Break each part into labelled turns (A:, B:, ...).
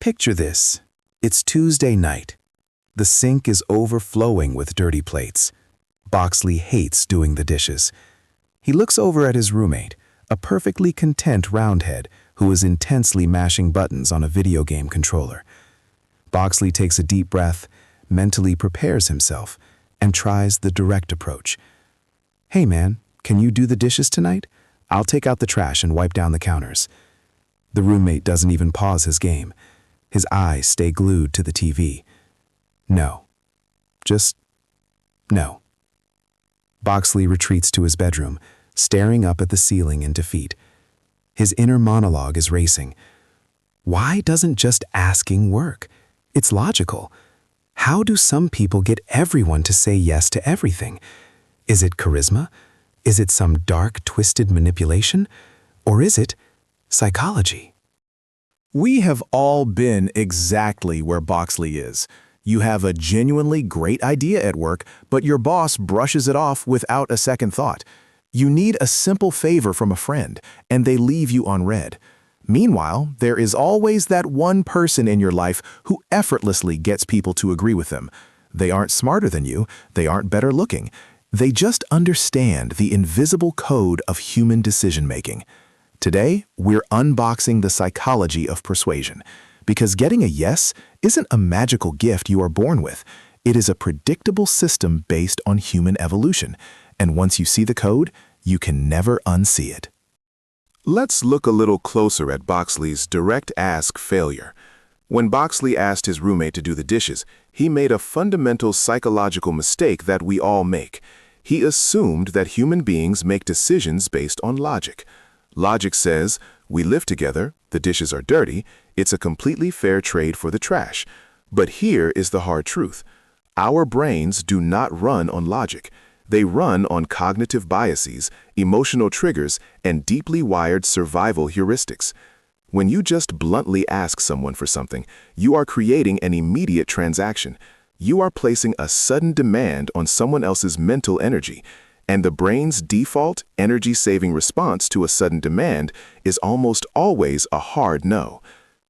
A: Picture this. It's Tuesday night. The sink is overflowing with dirty plates. Boxley hates doing the dishes. He looks over at his roommate, a perfectly content roundhead who is intensely mashing buttons on a video game controller. Boxley takes a deep breath, mentally prepares himself, and tries the direct approach. "Hey man, can you do the dishes tonight? I'll take out the trash and wipe down the counters." The roommate doesn't even pause his game. His eyes stay glued to the TV. No. Just no. Boxley retreats to his bedroom, staring up at the ceiling in defeat. His inner monologue is racing. Why doesn't just asking work? It's logical. How do some people get everyone to say yes to everything? Is it charisma? Is it some dark, twisted manipulation? Or is it psychology?
B: We have all been exactly where Boxley is. You have a genuinely great idea at work, but your boss brushes it off without a second thought. You need a simple favor from a friend, and they leave you on red. Meanwhile, there is always that one person in your life who effortlessly gets people to agree with them. They aren't smarter than you, they aren't better looking. They just understand the invisible code of human decision-making. Today, we're unboxing the psychology of persuasion, because getting a yes isn't a magical gift you are born with. It is a predictable system based on human evolution, and once you see the code, you can never unsee it.
C: Let's look a little closer at Boxley's direct ask failure. When Boxley asked his roommate to do the dishes, he made a fundamental psychological mistake that we all make. He assumed that human beings make decisions based on logic. Logic says, we live together, the dishes are dirty, it's a completely fair trade for the trash. But here is the hard truth. Our brains do not run on logic. They run on cognitive biases, emotional triggers, and deeply wired survival heuristics. When you just bluntly ask someone for something, you are creating an immediate transaction. You are placing a sudden demand on someone else's mental energy, and the brain's default energy-saving response to a sudden demand is almost always a hard no.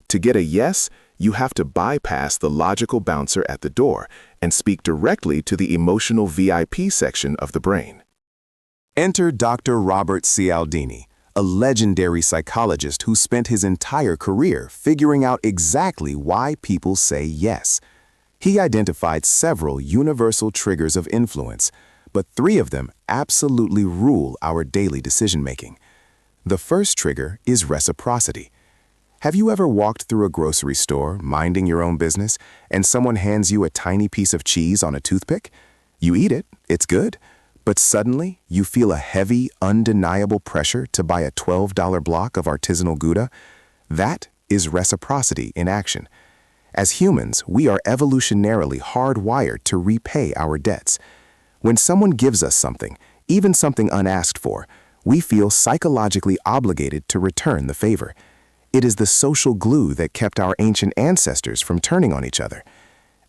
C: To get a yes, you have to bypass the logical bouncer at the door and speak directly to the emotional VIP section of the brain.
D: Enter Dr. Robert Cialdini, a legendary psychologist who spent his entire career figuring out exactly why people say yes. He identified several universal triggers of influence, but 3 of them absolutely rule our daily decision-making. The first trigger is reciprocity. Have you ever walked through a grocery store, minding your own business, and someone hands you a tiny piece of cheese on a toothpick? You eat it, it's good, but suddenly you feel a heavy, undeniable pressure to buy a $12 block of artisanal Gouda? That is reciprocity in action. As humans, we are evolutionarily hardwired to repay our debts. When someone gives us something, even something unasked for, we feel psychologically obligated to return the favor. It is the social glue that kept our ancient ancestors from turning on each other.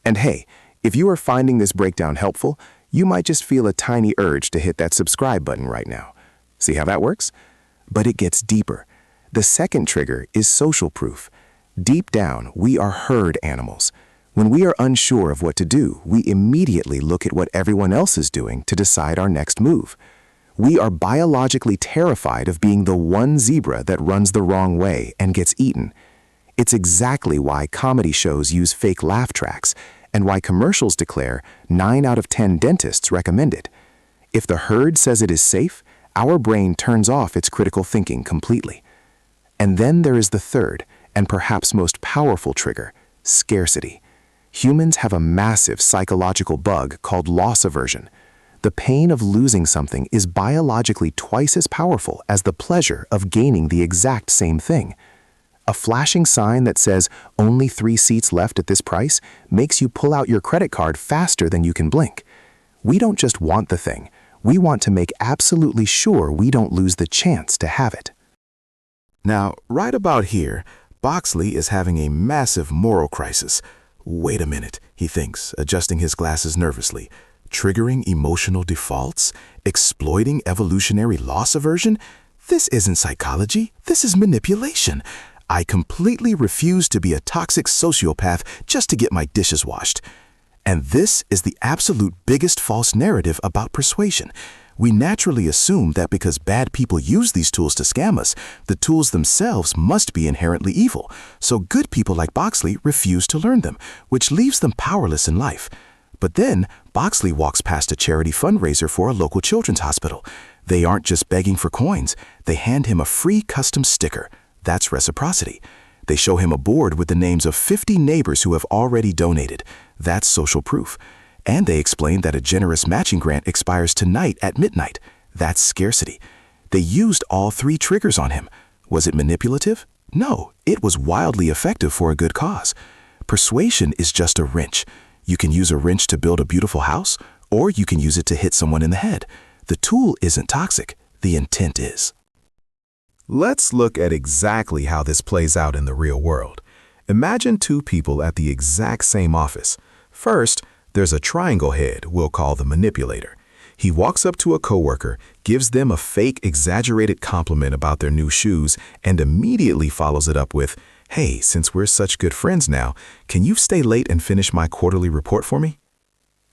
D: And hey, if you are finding this breakdown helpful, you might just feel a tiny urge to hit that subscribe button right now. See how that works? But it gets deeper. The second trigger is social proof. Deep down, we are herd animals. When we are unsure of what to do, we immediately look at what everyone else is doing to decide our next move. We are biologically terrified of being the one zebra that runs the wrong way and gets eaten. It's exactly why comedy shows use fake laugh tracks and why commercials declare 9 out of 10 dentists recommend it. If the herd says it is safe, our brain turns off its critical thinking completely. And then there is the third, and perhaps most powerful trigger, scarcity. Humans have a massive psychological bug called loss aversion. The pain of losing something is biologically twice as powerful as the pleasure of gaining the exact same thing. A flashing sign that says only 3 seats left at this price makes you pull out your credit card faster than you can blink. We don't just want the thing, we want to make absolutely sure we don't lose the chance to have it.
C: Now, right about here, Boxley is having a massive moral crisis. Wait a minute, he thinks, adjusting his glasses nervously. Triggering emotional defaults? Exploiting evolutionary loss aversion? This isn't psychology, this is manipulation.
D: I completely refuse to be a toxic sociopath just to get my dishes washed. And this is the absolute biggest false narrative about persuasion. We naturally assume that because bad people use these tools to scam us, the tools themselves must be inherently evil. So good people like Boxley refuse to learn them, which leaves them powerless in life. But then, Boxley walks past a charity fundraiser for a local children's hospital. They aren't just begging for coins. They hand him a free custom sticker. That's reciprocity. They show him a board with the names of 50 neighbors who have already donated. That's social proof. And they explain that a generous matching grant expires tonight at midnight. That's scarcity. They used all 3 triggers on him. Was it manipulative? No, it was wildly effective for a good cause. Persuasion is just a wrench. You can use a wrench to build a beautiful house, or you can use it to hit someone in the head. The tool isn't toxic. The intent is.
B: Let's look at exactly how this plays out in the real world. Imagine 2 people at the exact same office. First, there's a triangle head we'll call the manipulator. He walks up to a coworker, gives them a fake, exaggerated compliment about their new shoes, and immediately follows it up with, "Hey, since we're such good friends now, can you stay late and finish my quarterly report for me?"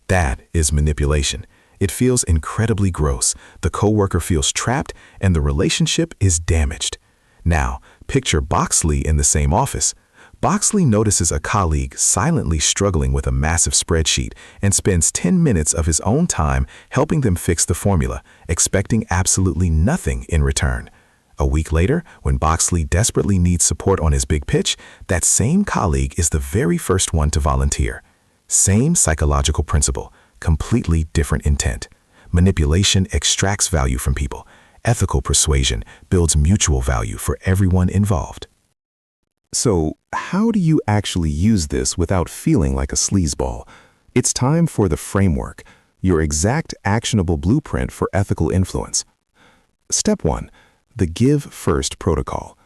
B: That is manipulation. It feels incredibly gross. The coworker feels trapped, and the relationship is damaged. Now, picture Boxley in the same office. Boxley notices a colleague silently struggling with a massive spreadsheet and spends 10 minutes of his own time helping them fix the formula, expecting absolutely nothing in return. A week later, when Boxley desperately needs support on his big pitch, that same colleague is the very first one to volunteer. Same psychological principle, completely different intent. Manipulation extracts value from people. Ethical persuasion builds mutual value for everyone involved.
D: So, how do you actually use this without feeling like a sleazeball? It's time for the framework, your exact actionable blueprint for ethical influence. Step 1. The Give First Protocol.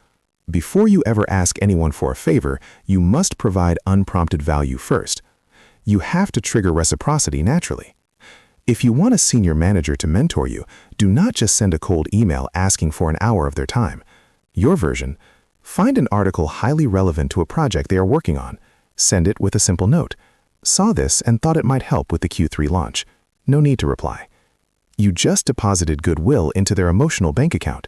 D: Before you ever ask anyone for a favor, you must provide unprompted value first. You have to trigger reciprocity naturally. If you want a senior manager to mentor you, do not just send a cold email asking for an hour of their time. Your version: find an article highly relevant to a project they are working on. Send it with a simple note. Saw this and thought it might help with the Q3 launch. No need to reply. You just deposited goodwill into their emotional bank account.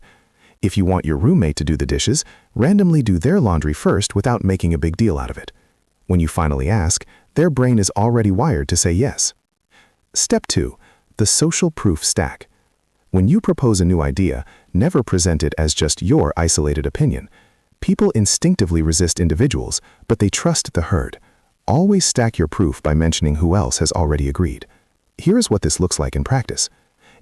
D: If you want your roommate to do the dishes, randomly do their laundry first without making a big deal out of it. When you finally ask, their brain is already wired to say yes. Step 2. The Social Proof Stack. When you propose a new idea, never present it as just your isolated opinion. People instinctively resist individuals, but they trust the herd. Always stack your proof by mentioning who else has already agreed. Here's what this looks like in practice.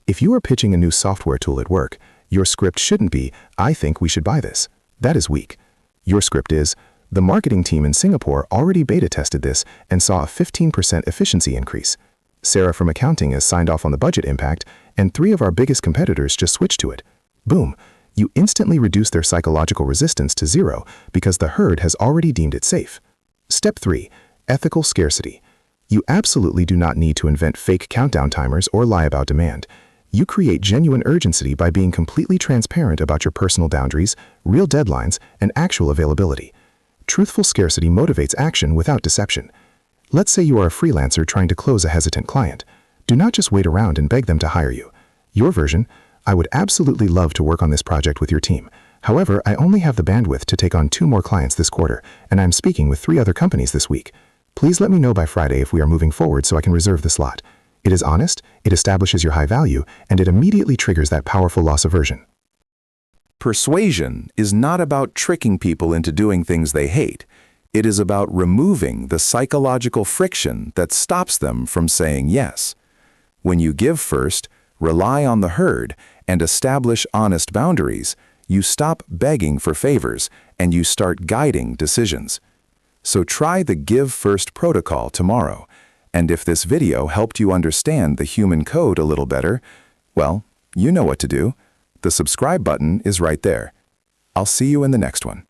D: If you are pitching a new software tool at work, your script shouldn't be, "I think we should buy this." That is weak. Your script is, "The marketing team in Singapore already beta tested this and saw a 15% efficiency increase. Sarah from accounting has signed off on the budget impact, and 3 of our biggest competitors just switched to it." Boom. You instantly reduce their psychological resistance to 0 because the herd has already deemed it safe. Step 3. Ethical scarcity. You absolutely do not need to invent fake countdown timers or lie about demand. You create genuine urgency by being completely transparent about your personal boundaries, real deadlines, and actual availability. Truthful scarcity motivates action without deception. Let's say you are a freelancer trying to close a hesitant client. Do not just wait around and beg them to hire you. Your version: "I would absolutely love to work on this project with your team. However, I only have the bandwidth to take on 2 more clients this quarter, and I'm speaking with 3 other companies this week. Please let me know by Friday if we are moving forward so I can reserve the slot." It is honest, it establishes your high value, and it immediately triggers that powerful loss aversion.
B: Persuasion is not about tricking people into doing things they hate. It is about removing the psychological friction that stops them from saying yes. When you give first, rely on the herd, and establish honest boundaries, you stop begging for favors and you start guiding decisions. So try the Give First protocol tomorrow. And if this video helped you understand the human code a little better, well, you know what to do. The subscribe button is right there. I'll see you in the next one.